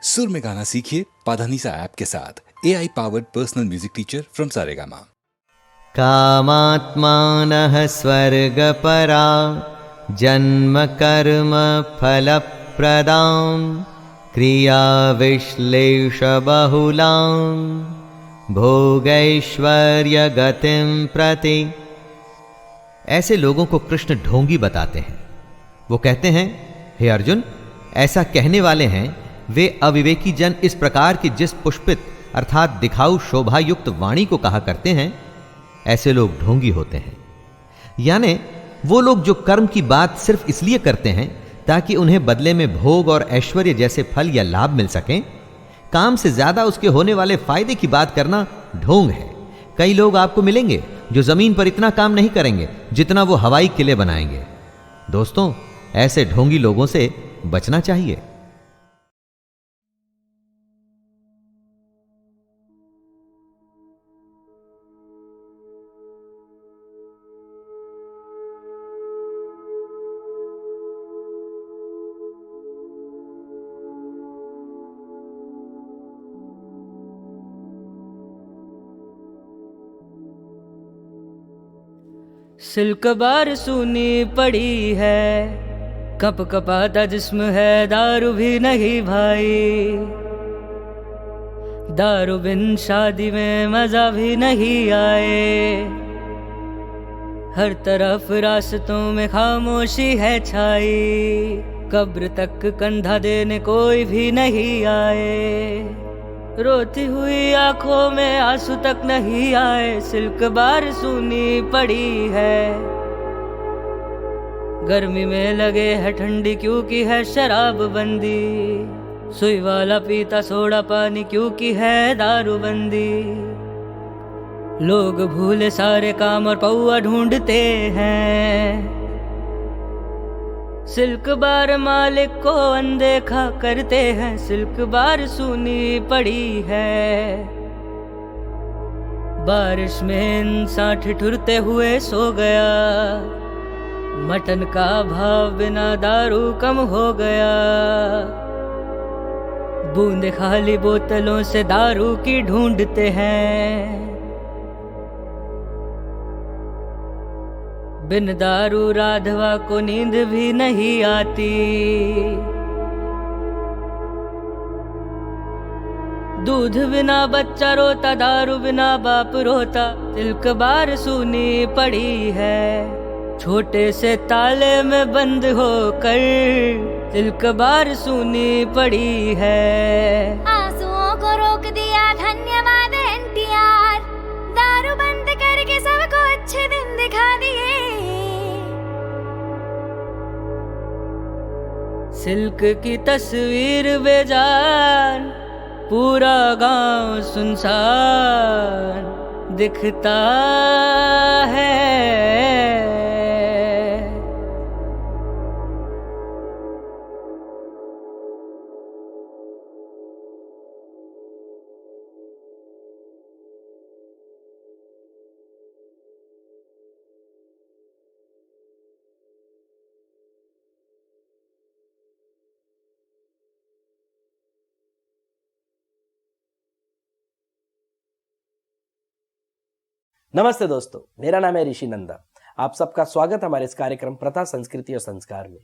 सुर में गाना सीखिए पाधानीसा ऐप के साथ। AI powered personal music teacher from Saregama. कामात्मानः स्वर्गपरा जन्म कर्म फलप्रदां क्रिया विश्लेष बहुलां भोगैश्वर्य गतिं प्रति। ऐसे लोगों को कृष्ण ढोंगी बताते हैं। वो कहते हैं, हे अर्जुन, ऐसा कहने वाले हैं वे अविवेकी जन इस प्रकार की जिस पुष्पित अर्थात दिखाऊ शोभा युक्त वाणी को कहा करते हैं, ऐसे लोग ढोंगी होते हैं। यानी वो लोग जो कर्म की बात सिर्फ इसलिए करते हैं ताकि उन्हें बदले में भोग और ऐश्वर्य जैसे फल या लाभ मिल सकें, काम से ज्यादा उसके होने वाले फायदे की बात करना ढोंग है। कई लोग आपको मिलेंगे जो जमीन पर इतना काम नहीं करेंगे जितना वो हवाई किले बनाएंगे। दोस्तों, ऐसे ढोंगी लोगों से बचना चाहिए। सिल्क बार सूनी पड़ी है, कप कपाता जिस्म है, दारू भी नहीं भाई। दारू बिन शादी में मजा भी नहीं आए। हर तरफ रास्तों में खामोशी है छाई, कब्र तक कंधा देने कोई भी नहीं आए। रोती हुई आंखों में आंसू तक नहीं आए। सिल्क बार सूनी पड़ी है, गर्मी में लगे है ठंडी क्योंकि है शराब बंदी। सुई वाला पीता सोडा पानी क्योंकि है दारू बंदी। लोग भूले सारे काम और पौआ ढूंढते हैं। सिल्क बार मालिक को अनदेखा करते हैं। सिल्क बार सूनी पड़ी है, बारिश में इंसान ठिठुरते हुए सो गया। मटन का भाव बिना दारू कम हो गया। बूंदे खाली बोतलों से दारू की ढूंढते हैं। बिन दारू राधवा को नींद भी नहीं आती। दूध बिना बच्चा रोता, दारू बिना बाप रोता। सिल्क बार सूनी पड़ी है, छोटे से ताले में बंद होकर। सिल्क बार सूनी पड़ी है। आंसुओं को रोक दिया, धन्यवाद एनटीआर। दारू बंद करके सबको अच्छे दिन दिखा दिए। सिल्क की तस्वीर बेजान, पूरा गांव सुनसान दिखता है। नमस्ते दोस्तों, मेरा नाम है ऋषि नंदा। आप सबका स्वागत हमारे इस कार्यक्रम प्रथा, संस्कृति और संस्कार में।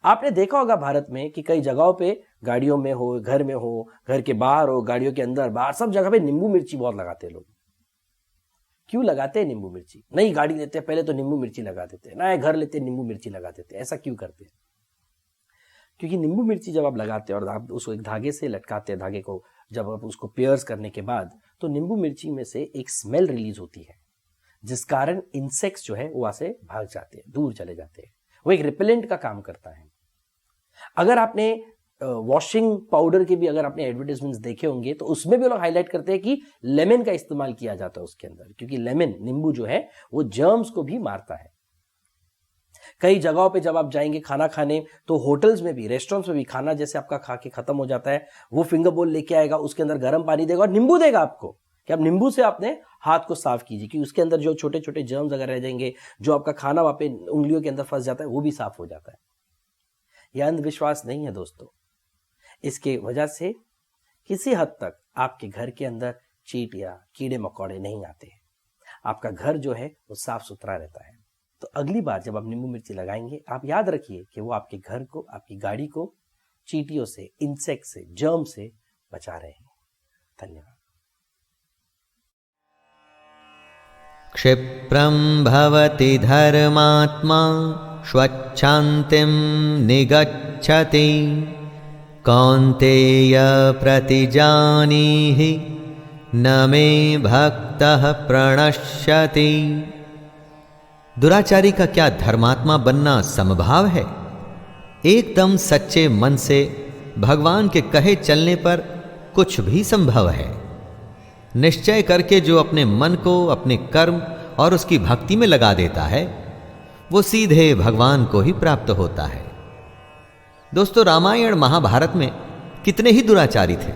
आपने देखा होगा भारत में कि कई जगहों पे गाड़ियों में हो, घर में हो, घर के बाहर हो, गाड़ियों के अंदर बाहर, सब जगह पे नींबू मिर्ची बहुत लगाते हैं लोग। क्यों लगाते हैं नींबू मिर्ची? नई गाड़ी लेते हैं पहले तो नींबू मिर्ची लगा देते हैं, नया घर लेते हैं नींबू मिर्ची लगा देते हैं। ऐसा क्यों करते हैं? क्योंकि नींबू मिर्ची जब आप लगाते हैं और आप उसको एक धागे से लटकाते हैं, धागे को जब आप उसको पेयर्स करने के बाद, तो नींबू मिर्ची में से एक स्मेल रिलीज होती है, जिस कारण इंसेक्ट्स जो है वो वहां से भाग जाते हैं, दूर चले जाते हैं। वो एक रिपेलेंट का काम करता है। अगर आपने वॉशिंग पाउडर के भी अगर आपने एडवर्टाइजमेंट्स देखे होंगे तो उसमें भी लोग हाईलाइट करते हैं कि लेमन का इस्तेमाल किया जाता है उसके अंदर, क्योंकि लेमन, नींबू जो है वो जर्म्स को भी मारता है। कई जगहों पे जब आप जाएंगे खाना खाने, तो होटल्स में भी, रेस्टोरेंट्स में भी, खाना जैसे आपका खा के खत्म हो जाता है, वो फिंगर बोल लेके आएगा, उसके अंदर गर्म पानी देगा और नींबू देगा आपको कि आप नींबू से अपने हाथ को साफ कीजिए, कि उसके अंदर जो छोटे छोटे जर्म्स अगर रह जाएंगे, जो आपका खाना वहां पे उंगलियों के अंदर फंस जाता है, वो भी साफ हो जाता है। यह अंधविश्वास नहीं है दोस्तों। इसके वजह से किसी हद तक आपके घर के अंदर चींट या कीड़े मकोड़े नहीं आते हैं। आपका घर जो है वो साफ सुथरा रहता है। तो अगली बार जब आप नींबू मिर्ची लगाएंगे, आप याद रखिए कि वो आपके घर को, आपकी गाड़ी को चींटियों से, इंसेक्ट से, जर्म से बचा रहे हैं। धन्यवाद। क्षिप्रं भवति धर्मात्मा स्वच्छान्तिं निगच्छति कौन्तेय प्रतिजानीहि न मे भक्तः प्रणश्यति। दुराचारी का क्या धर्मात्मा बनना समभाव है? एकदम सच्चे मन से भगवान के कहे चलने पर कुछ भी संभव है। निश्चय करके जो अपने मन को अपने कर्म और उसकी भक्ति में लगा देता है, वो सीधे भगवान को ही प्राप्त होता है। दोस्तों, रामायण महाभारत में कितने ही दुराचारी थे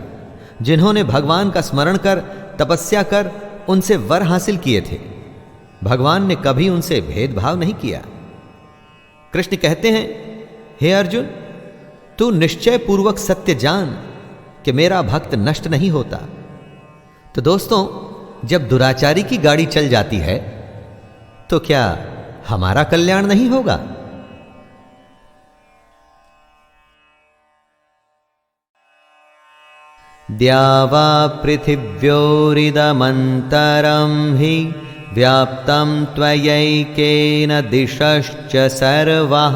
जिन्होंने भगवान का स्मरण कर, तपस्या कर उनसे वर हासिल किए थे। भगवान ने कभी उनसे भेदभाव नहीं किया। कृष्ण कहते हैं, हे अर्जुन, तू निश्चय पूर्वक सत्य जान कि मेरा भक्त नष्ट नहीं होता। तो दोस्तों, जब दुराचारी की गाड़ी चल जाती है तो क्या हमारा कल्याण नहीं होगा? द्यावा पृथिव्योरिदमन्तरं हि व्याप्तं त्वयैकेन दिशश्च सर्वः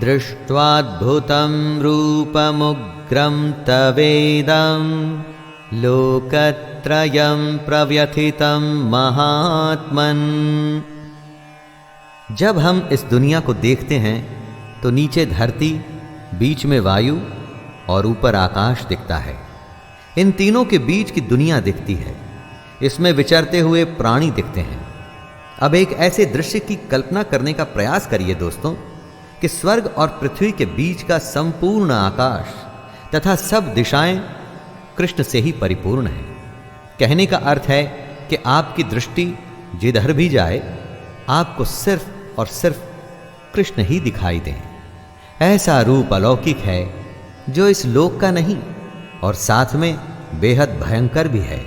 दृष्ट्वाद्भुतं रूपमुग्रं तवेदं लोकत्रयं प्रव्यथितं महात्मन्। जब हम इस दुनिया को देखते हैं तो नीचे धरती, बीच में वायु और ऊपर आकाश दिखता है। इन तीनों के बीच की दुनिया दिखती है। इसमें विचरते हुए प्राणी दिखते हैं। अब एक ऐसे दृश्य की कल्पना करने का प्रयास करिए दोस्तों कि स्वर्ग और पृथ्वी के बीच का संपूर्ण आकाश तथा सब दिशाएं कृष्ण से ही परिपूर्ण है। कहने का अर्थ है कि आपकी दृष्टि जिधर भी जाए, आपको सिर्फ और सिर्फ कृष्ण ही दिखाई दें। ऐसा रूप अलौकिक है जो इस लोक का नहीं और साथ में बेहद भयंकर भी है।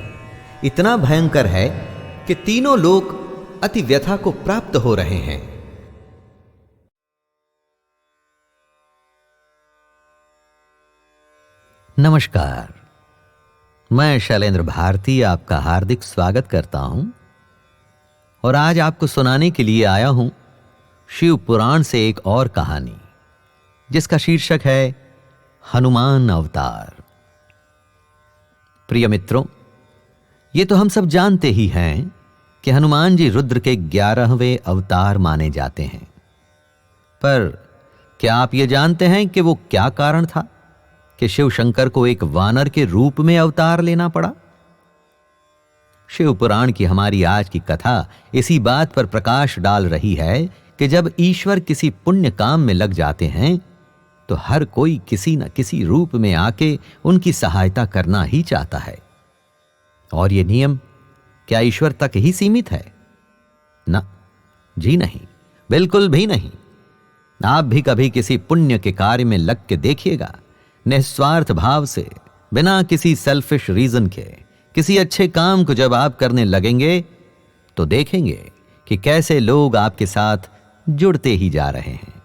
इतना भयंकर है कि तीनों लोक अति व्यथा को प्राप्त हो रहे हैं। नमस्कार, मैं शैलेंद्र भारती आपका हार्दिक स्वागत करता हूं और आज आपको सुनाने के लिए आया हूं शिव पुराण से एक और कहानी, जिसका शीर्षक है हनुमान अवतार। प्रिय मित्रों, ये तो हम सब जानते ही हैं कि हनुमान जी रुद्र के 11वें अवतार माने जाते हैं। पर क्या आप ये जानते हैं कि वो क्या कारण था कि शिव शंकर को एक वानर के रूप में अवतार लेना पड़ा? शिव पुराण की हमारी आज की कथा इसी बात पर प्रकाश डाल रही है कि जब ईश्वर किसी पुण्य काम में लग जाते हैं तो हर कोई किसी न किसी रूप में आके उनकी सहायता करना ही चाहता है। और ये नियम क्या ईश्वर तक ही सीमित है? ना जी नहीं, बिल्कुल भी नहीं। आप भी कभी किसी पुण्य के कार्य में लग के देखिएगा। निस्वार्थ भाव से, बिना किसी सेल्फिश रीजन के किसी अच्छे काम को जब आप करने लगेंगे तो देखेंगे कि कैसे लोग आपके साथ जुड़ते ही जा रहे हैं।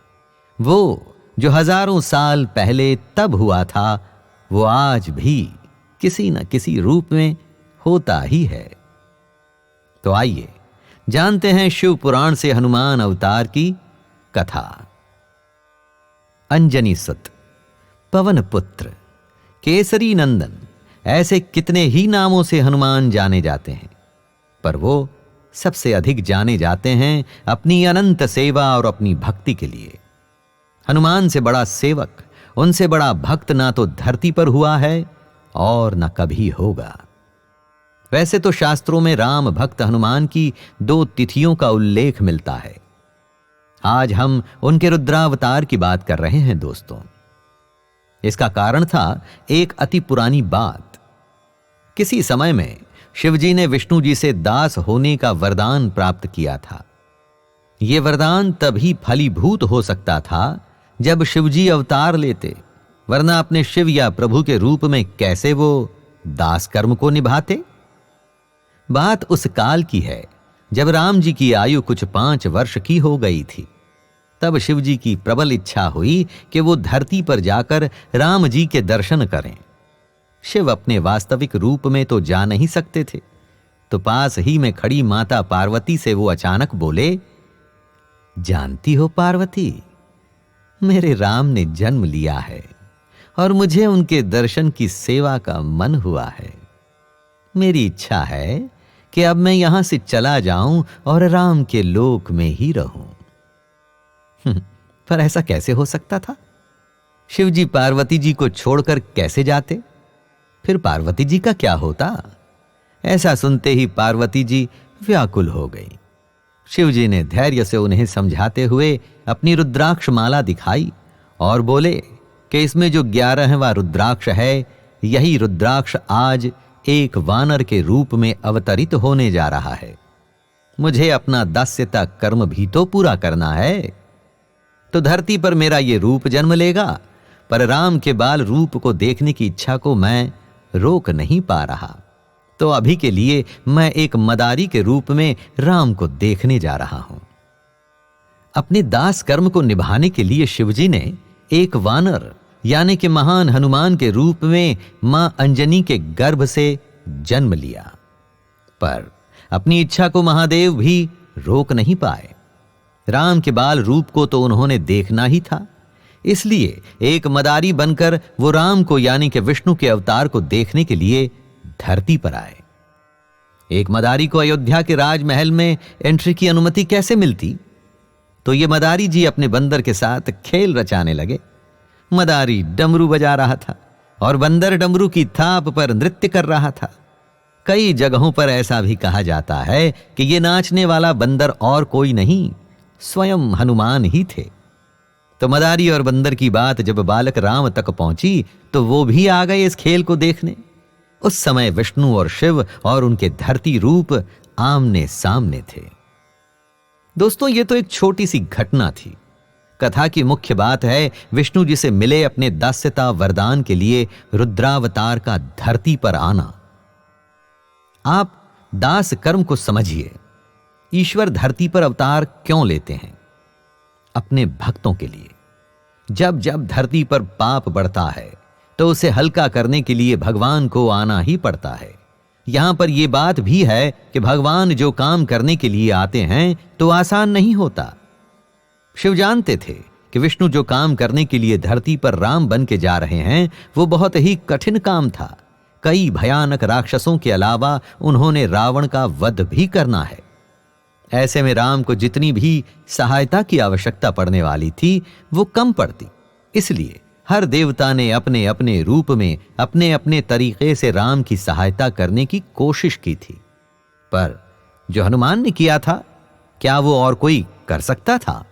वो जो हजारों साल पहले तब हुआ था, वो आज भी किसी न किसी रूप में होता ही है। तो आइए जानते हैं शिव पुराण से हनुमान अवतार की कथा। अंजनी सुत, पवन पुत्र, केसरी नंदन, ऐसे कितने ही नामों से हनुमान जाने जाते हैं, पर वो सबसे अधिक जाने जाते हैं अपनी अनंत सेवा और अपनी भक्ति के लिए। हनुमान से बड़ा सेवक, उनसे बड़ा भक्त ना तो धरती पर हुआ है और न कभी होगा। वैसे तो शास्त्रों में राम भक्त हनुमान की 2 तिथियों का उल्लेख मिलता है। आज हम उनके रुद्रावतार की बात कर रहे हैं दोस्तों। इसका कारण था एक अति पुरानी बात। किसी समय में शिवजी ने विष्णु जी से दास होने का वरदान प्राप्त किया था। यह वरदान तभी फलीभूत हो सकता था जब शिवजी अवतार लेते, वरना अपने शिव या प्रभु के रूप में कैसे वो दास कर्म को निभाते? बात उस काल की है जब राम जी की आयु कुछ 5 वर्ष की हो गई थी। तब शिव जी की प्रबल इच्छा हुई कि वो धरती पर जाकर राम जी के दर्शन करें। शिव अपने वास्तविक रूप में तो जा नहीं सकते थे, तो पास ही में खड़ी माता पार्वती से वो अचानक बोले, जानती हो पार्वती, मेरे राम ने जन्म लिया है और मुझे उनके दर्शन की सेवा का मन हुआ है। मेरी इच्छा है कि अब मैं यहां से चला जाऊं और राम के लोक में ही रहूं। पर ऐसा कैसे हो सकता था? शिवजी पार्वती जी को छोड़कर कैसे जाते? फिर पार्वती जी का क्या होता? ऐसा सुनते ही पार्वती जी व्याकुल हो गई। शिवजी ने धैर्य से उन्हें समझाते हुए अपनी रुद्राक्ष माला दिखाई और बोले कि इसमें जो 11वां रुद्राक्ष है, यही रुद्राक्ष आज एक वानर के रूप में अवतरित होने जा रहा है। मुझे अपना दास्यता कर्म भी तो पूरा करना है, तो धरती पर मेरा ये रूप जन्म लेगा, पर राम के बाल रूप को देखने की इच्छा को मैं रोक नहीं पा रहा। तो अभी के लिए मैं एक मदारी के रूप में राम को देखने जा रहा हूं। अपने दास कर्म को निभाने के लिए शिवजी ने एक वानर यानी कि महान हनुमान के रूप में मां अंजनी के गर्भ से जन्म लिया, पर अपनी इच्छा को महादेव भी रोक नहीं पाए। राम के बाल रूप को तो उन्होंने देखना ही था, इसलिए एक मदारी बनकर वो राम को यानी कि विष्णु के अवतार को देखने के लिए धरती पर आए। एक मदारी को अयोध्या के राजमहल में एंट्री की अनुमति कैसे मिलती? तो ये मदारी जी अपने बंदर के साथ खेल रचाने लगे। मदारी डमरू बजा रहा था और बंदर डमरू की थाप पर नृत्य कर रहा था। कई जगहों पर ऐसा भी कहा जाता है कि ये नाचने वाला बंदर और कोई नहीं, स्वयं हनुमान ही थे। तो मदारी और बंदर की बात जब बालक राम तक पहुंची तो वो भी आ गए इस खेल को देखने। उस समय विष्णु और शिव और उनके धरती रूप आमने सामने थे। दोस्तों, ये तो एक छोटी सी घटना थी। कथा की मुख्य बात है विष्णु जी से मिले अपने दास्यता वरदान के लिए रुद्रावतार का धरती पर आना। आप दास कर्म को समझिए। ईश्वर धरती पर अवतार क्यों लेते हैं? अपने भक्तों के लिए। जब जब धरती पर पाप बढ़ता है तो उसे हल्का करने के लिए भगवान को आना ही पड़ता है। यहां पर यह बात भी है कि भगवान जो काम करने के लिए आते हैं तो आसान नहीं होता। शिव जानते थे कि विष्णु जो काम करने के लिए धरती पर राम बन के जा रहे हैं वो बहुत ही कठिन काम था। कई भयानक राक्षसों के अलावा उन्होंने रावण का वध भी करना है। ऐसे में राम को जितनी भी सहायता की आवश्यकता पड़ने वाली थी वो कम पड़ती। इसलिए हर देवता ने अपने अपने रूप में अपने अपने तरीके से राम की सहायता करने की कोशिश की थी। पर जो हनुमान ने किया था, क्या वो और कोई कर सकता था?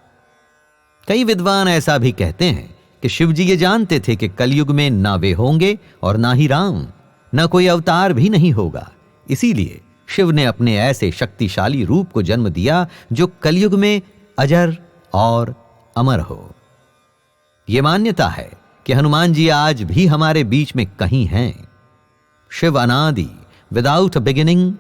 कई विद्वान ऐसा भी कहते हैं कि शिवजी ये जानते थे कि कलयुग में ना वे होंगे और ना ही राम, ना कोई अवतार भी नहीं होगा। इसीलिए शिव ने अपने ऐसे शक्तिशाली रूप को जन्म दिया जो कलयुग में अजर और अमर हो। यह मान्यता है कि हनुमान जी आज भी हमारे बीच में कहीं हैं। शिव अनादि, विदाउट बिगिनिंग,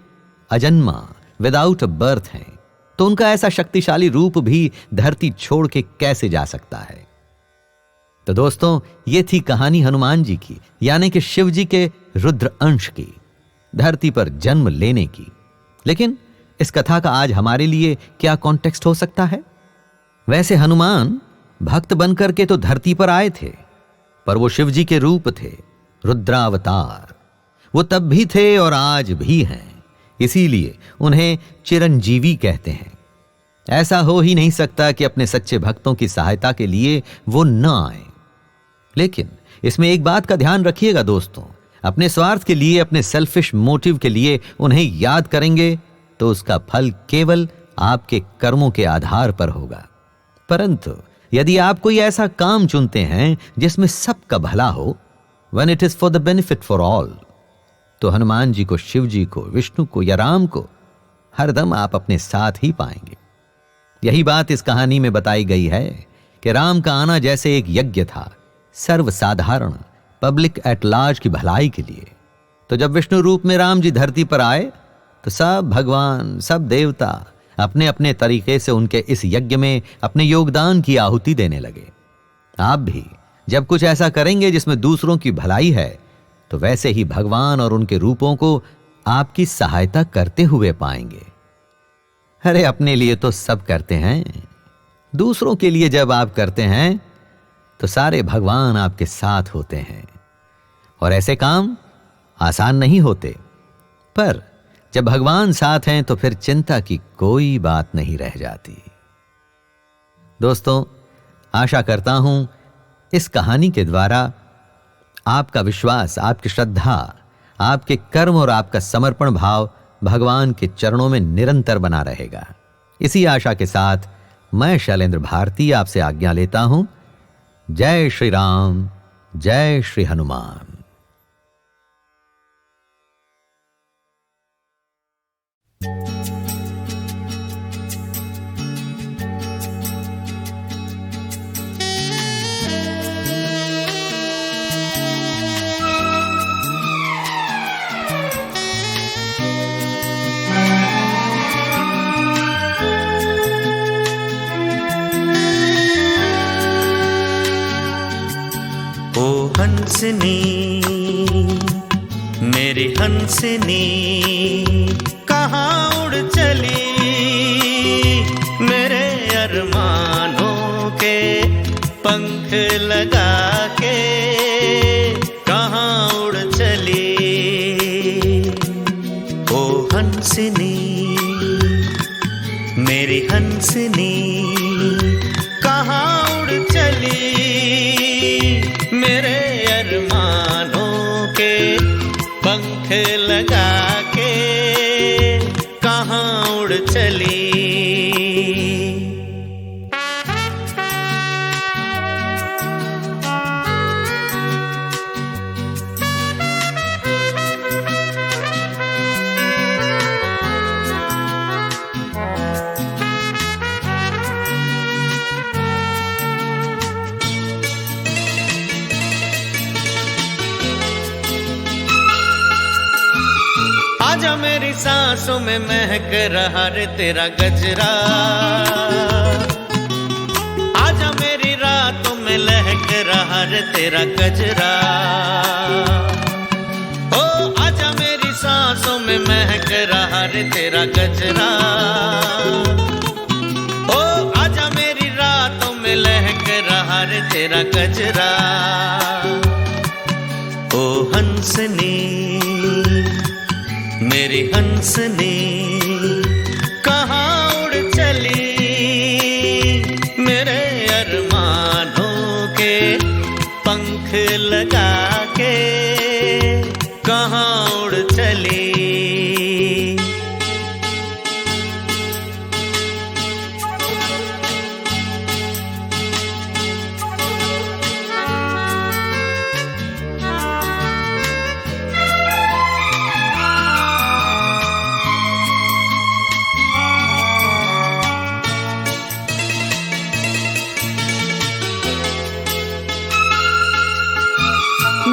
अजन्मा, विदाउट बर्थ हैं, तो उनका ऐसा शक्तिशाली रूप भी धरती छोड़ के कैसे जा सकता है? तो दोस्तों, ये थी कहानी हनुमान जी की, यानी कि शिव जी के रुद्र अंश की, धरती पर जन्म लेने की। लेकिन इस कथा का आज हमारे लिए क्या कॉन्टेक्स्ट हो सकता है? वैसे हनुमान भक्त बनकर के तो धरती पर आए थे, पर वो शिव जी के रूप थे, रुद्रावतार। वो तब भी थे और आज भी हैं, इसीलिए उन्हें चिरंजीवी कहते हैं। ऐसा हो ही नहीं सकता कि अपने सच्चे भक्तों की सहायता के लिए वो न आए। लेकिन इसमें एक बात का ध्यान रखिएगा दोस्तों, अपने स्वार्थ के लिए, अपने सेल्फिश मोटिव के लिए उन्हें याद करेंगे तो उसका फल केवल आपके कर्मों के आधार पर होगा। परंतु यदि आप कोई ऐसा काम चुनते हैं जिसमें सबका भला हो, when it is for the benefit for all, तो हनुमान जी को, शिव जी को, विष्णु को या राम को हरदम आप अपने साथ ही पाएंगे। यही बात इस कहानी में बताई गई है कि राम का आना जैसे एक यज्ञ था, सर्वसाधारण पब्लिक एट लार्ज की भलाई के लिए। तो जब विष्णु रूप में राम जी धरती पर आए तो सब भगवान, सब देवता अपने अपने तरीके से उनके इस यज्ञ में अपने योगदान की आहुति देने लगे। आप भी जब कुछ ऐसा करेंगे जिसमें दूसरों की भलाई है तो वैसे ही भगवान और उनके रूपों को आपकी सहायता करते हुए पाएंगे। अरे अपने लिए तो सब करते हैं, दूसरों के लिए जब आप करते हैं तो सारे भगवान आपके साथ होते हैं। और ऐसे काम आसान नहीं होते, पर जब भगवान साथ हैं तो फिर चिंता की कोई बात नहीं रह जाती। दोस्तों, आशा करता हूं इस कहानी के द्वारा आपका विश्वास, आपकी श्रद्धा, आपके कर्म और आपका समर्पण भाव भगवान के चरणों में निरंतर बना रहेगा। इसी आशा के साथ मैं शैलेंद्र भारती आपसे आज्ञा लेता हूं। जय श्री राम, जय श्री हनुमान। ओ हंसनी, मेरी हंसनी, कहाँ उड़ चली मेरे अरमानों के पंख लगा के, कहाँ उड़ चली। ओ हंसनी, मेरी हंसनी, कहाँ उड़ चली मेरे अरमानों के पंख लगा के, कहाँ उड़ चली। आजा मेरी सांसों में महक रहा रे तेरा गजरा, आजा मेरी रातों में लहक रहा रे तेरा गजरा। ओ आजा मेरी सांसों में महक रहा रे तेरा गजरा। ओ आजा मेरी रातों में लहक रहा रे तेरा गजरा। ओ हंसनी, मेरी हंसनी, कहाँ उड़ चली मेरे अरमानों के पंख लगा के, कहाँ उड़ चली।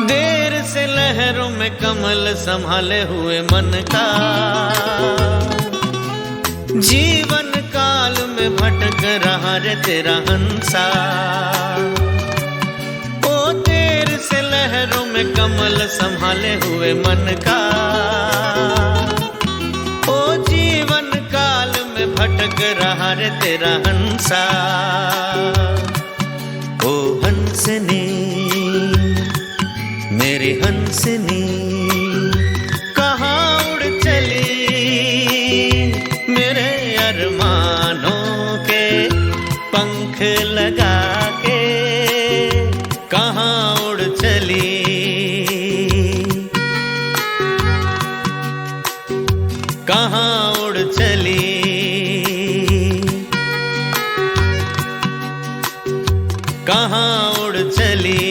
देर से लहरों में कमल संभाले हुए मन का, जीवन काल में भटक रहा रे तेरा हंसा। ओ देर से लहरों में कमल संभाले हुए मन का, ओ जीवन काल में भटक रहा रे तेरा हंसा। ओ हंसनी, मेरी हंसनी, कहाँ उड़ चली मेरे अरमानों के पंख लगा के, कहाँ उड़ चली। कहाँ उड़ चली। कहाँ उड़ चली।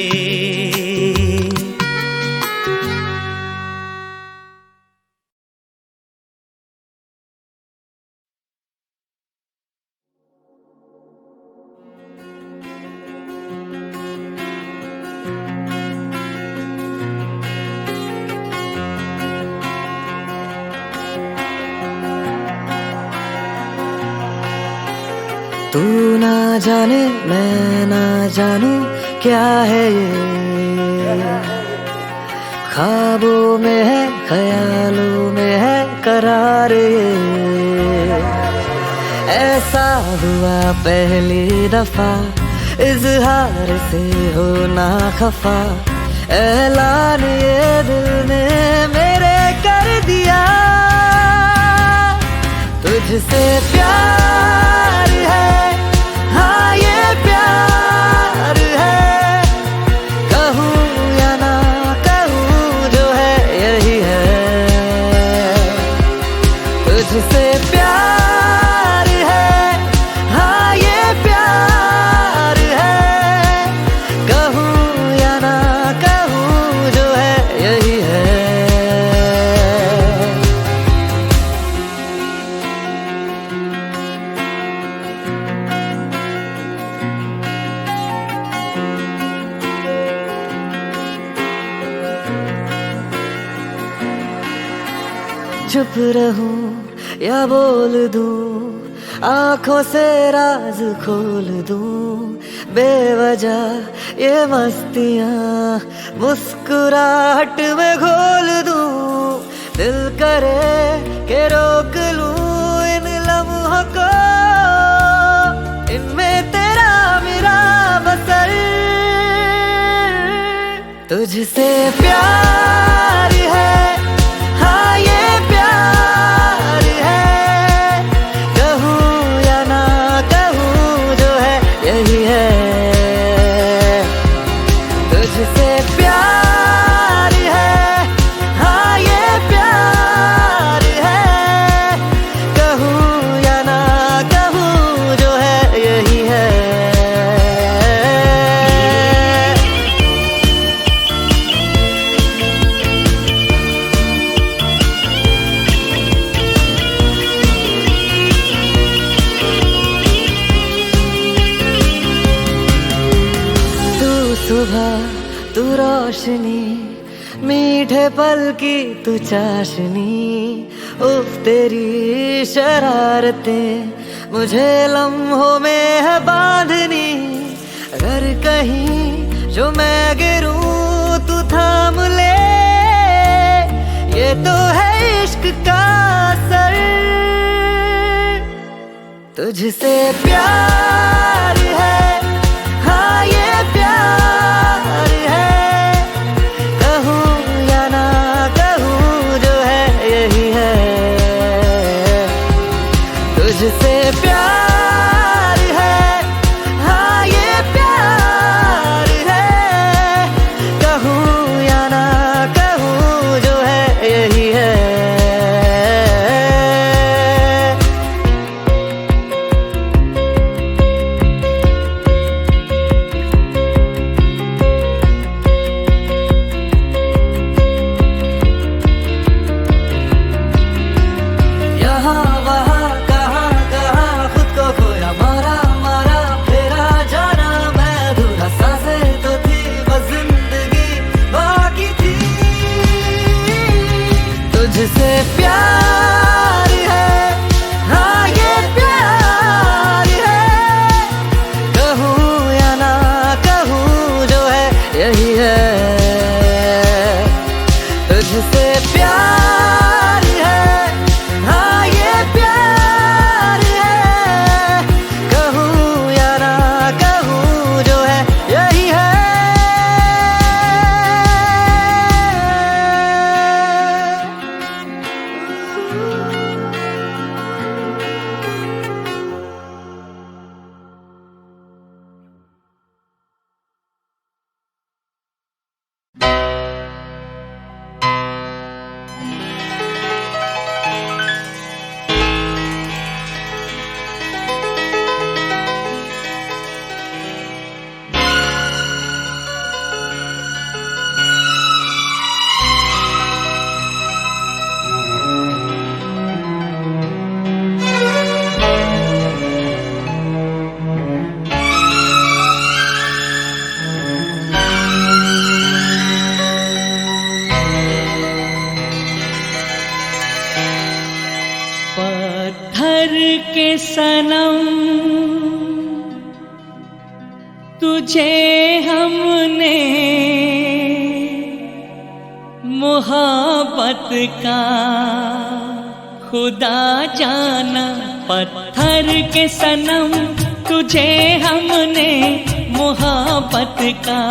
तू ना जाने मैं ना जानूं क्या है ये, ख्वाबों में है ख्यालों में है करार ये। ऐसा हुआ पहली दफा इजहार से होना खफा, ऐलान ये दिल ने मेरे कर दिया। तुझसे प्यार है, हाँ ये प्यार है, कहूँ या ना कहूँ जो है यही है। तुझसे प्यार है, हाँ ये प्यार है, कहूँ या ना कहूँ जो है यही है। चुप रहूं या बोल दूं, आंखों से राज खोल दूं, बेवजह ये मस्तियां मुस्कुराहट में घोल दूं। दिल करे के रोक लूं इन लम्हों को, इनमें तेरा मेरा बसर। तुझसे प्यार है, हाँ ये प्यार है, कहूँ या ना कहूँ जो है यही है। तुझसे प्यार है, हाँ ये प्यार है, कहूँ या ना कहूँ जो है यही है। सुबह तू रोशनी, मीठे पल की तू चाशनी, उफ तेरी शरारतें मुझे लम्हों में है बांधनी। अगर कहीं जो मैं गिरूं तू थाम ले, ये तो है इश्क का असर। तुझसे प्यार है, हाँ ये प्यार है, कहूँ या ना कहूँ जो है यही है। तुझसे प्यार है, हाँ ये प्यार है, कहूँ या ना कहूँ जो है यही है। तुझसे प्यार है, हाँ ये प्यार है, कहूँ या ना कहूँ जो है यही है। तुझसे प्यार है, हाँ ये प्यार है, कहूँ या ना कहूँ जो है यही है। के सनम तुझे हमने मोहब्बत का खुदा जाना, पत्थर के सनम तुझे हमने मोहब्बत का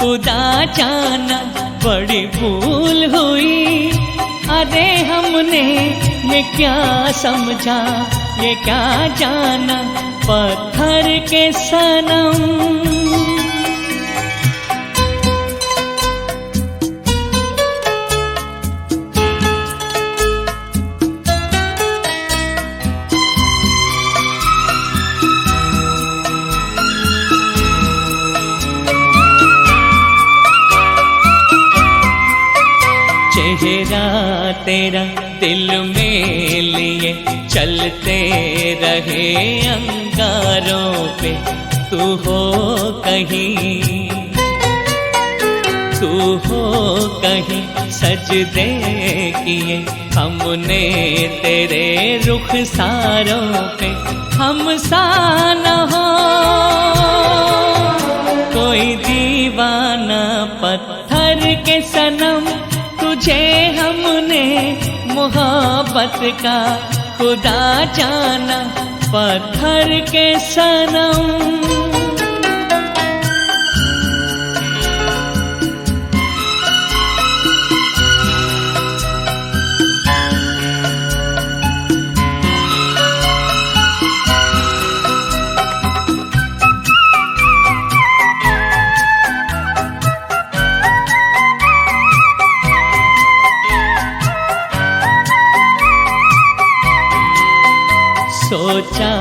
खुदा जाना, बड़ी भूल हुई। अरे हमने ये क्या समझा, ये क्या जाना, पत्थर के सनम। चेहरा तेरा दिल में लिए चलते रहे अंगारों पे, तू हो कहीं, तू हो कहीं सजदे किए हमने तेरे रुखसारों पे। हम सा न हो कोई दीवाना, पत्थर के सनम तुझे हमने मोहब्बत का खुदा जाना, पत्थर के सनम। सोचा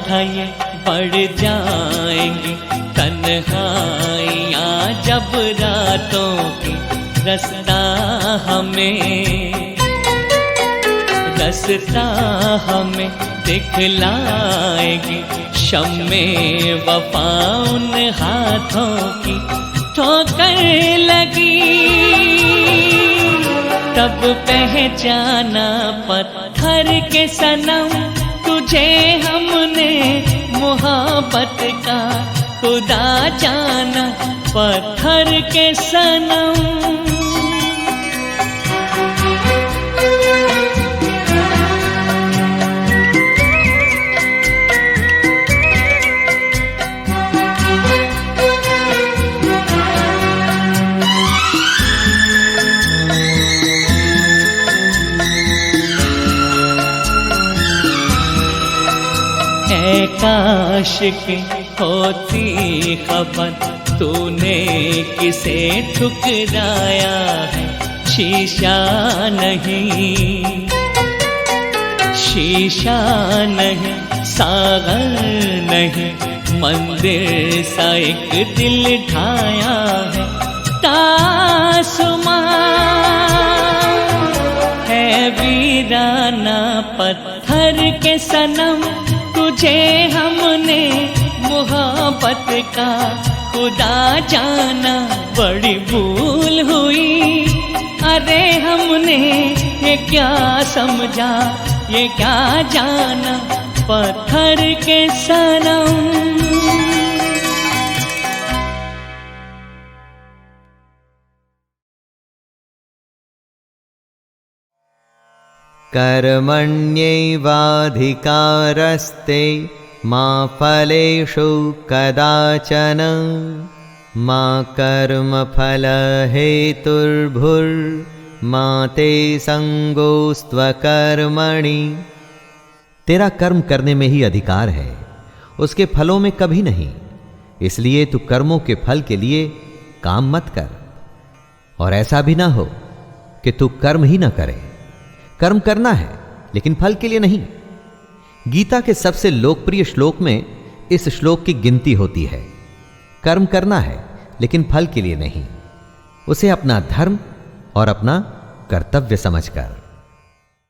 था ये बढ़ जाएंगी तन्हाइयाँ जब रातों की, रास्ता हमें दिखलाएगी शम्मे वफा उन हाथों की। ठोकर लगी तब पहचाना, पत्थर के सनम तुझे हमने मोहब्बत का खुदा जाना, पत्थर के सनम। काश के होती खबर तूने किसे ठुकराया है। शीशा नहीं, शीशा नहीं, सागर नहीं, मंदिर सा एक दिल ढाया है। तासुमां है वीराना, पत्थर के सनम तुझे हमने मोहब्बत का खुदा जाना, बड़ी भूल हुई। अरे हमने ये क्या समझा, ये क्या जाना, पत्थर के सनम। कर्मण्यैवाधिकारस्ते मा फलेषु कदाचन, मा कर्मफलहेतुर्भुर्मा ते संगोस्त्वकर्मणि। तेरा कर्म करने में ही अधिकार है, उसके फलों में कभी नहीं। इसलिए तू कर्मों के फल के लिए काम मत कर, और ऐसा भी ना हो कि तू कर्म ही ना करे। कर्म करना है लेकिन फल के लिए नहीं। गीता के सबसे लोकप्रिय श्लोक में इस श्लोक की गिनती होती है। कर्म करना है लेकिन फल के लिए नहीं, उसे अपना धर्म और अपना कर्तव्य समझकर।